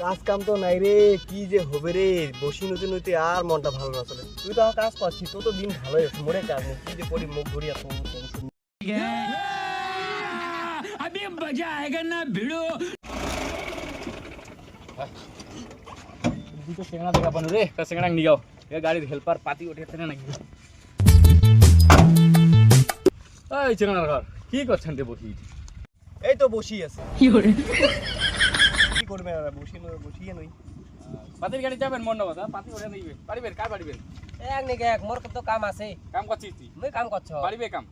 কাজ কাম তো নাই রে, কি যে হবে রে, বসি নতে নতে আর মনটা ভালো না চলে। তুই তো কাজ পাচ্ছিস, তো দিন ভালোই আছে, মনে কাজ নেই, কি যে করি মুখ ধরি এত টেনশন। अभी मजा आएगा ना भिड़ो। দুটো সেংড়া দেখা পানু রে, তা সেংড়া নিয়ে যাও। এ গাড়ির হেল্পার পাতি উঠেছে না নাকি? এই সেংড়ার ঘর কি করছেন রে বসি? এই তো বসি আছে। কি করবে আর বসিয়ে নই। পাতির গাড়ি যাবেন মন কথা, পাতি উঠে নিবে। পারিবেন কার পারিবেন? এক নিকে এক মোর তো কাম আছে। কাম করছিস তুই? মুই কাম করছ। পারিবে কাম?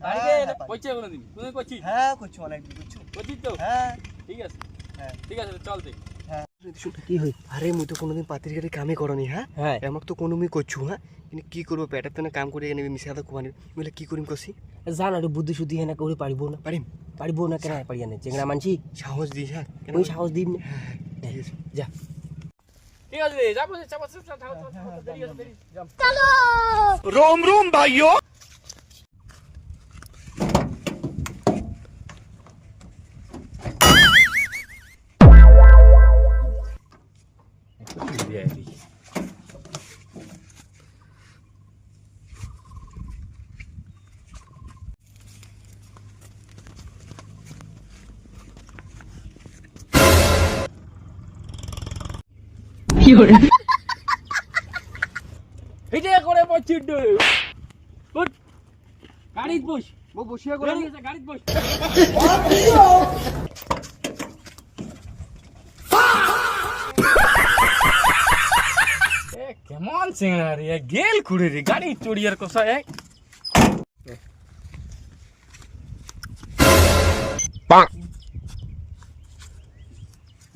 পারিবে না? কইছে কোনদিন? তুই কইছিস? হ্যাঁ করছো, অনেক দিন করছো। কইছিস তো? হ্যাঁ ঠিক আছে। হ্যাঁ ঠিক আছে চল তুই। হ্যাঁ কি হই? আরে মুই তো কোনোদিন পাতির গাড়ি কামই করনি। হ্যাঁ হ্যাঁ আমাকে তো কোনো মুই করছু। হ্যাঁ কিন্তু কি করবো, পেটের তো কাম করে এনে মিশাতে কুমানি বলে কি করিম কষি জান আর বুদ্ধি শুদ্ধি হেনা করে পারিব না। পারিম পারিব না কেন পারিয়া না? চেংড়া মানছি সাহস দিস। হ্যাঁ কেন? মুই সাহস দিম না। ঠিক আছে। যা ঠিক আছে রে, যাবো যাবো যাও দেরি আছে দেরি। যাও। रोम रोम भाइयों। এইটা করে বসছিস রে। উঠ। গাড়িত বস। ও বসিয়া করে গাড়ি আছে, গাড়িত বস। এ কেমন সিংড়া রে, গেল কুড়ে রে, গাড়ি চড়িয়ার কষা এক।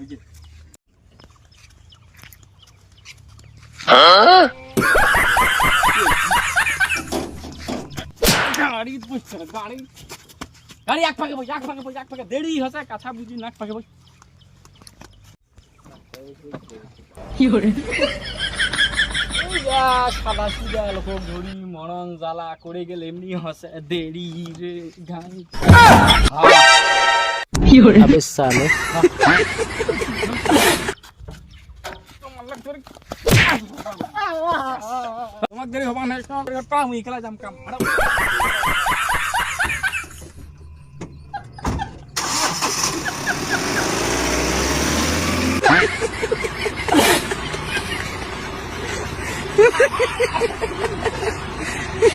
এই যে। গাড়ি বসছে না, গাড়ি গাড়ি এক ফাঁকে বস, এক ফাঁকে বস, এক ফাঁকে দেরি হচ্ছে, কাছা বুঝি না, এক ফাঁকে বস। সাদা সিদা লোক ঘড়ি মরণ জ্বালা করে গেলে এমনি হচ্ছে দেরি রে গাড়ি। আবে সালে তোমার দেরি হবা না, পা মুই খেলা যাম কাম।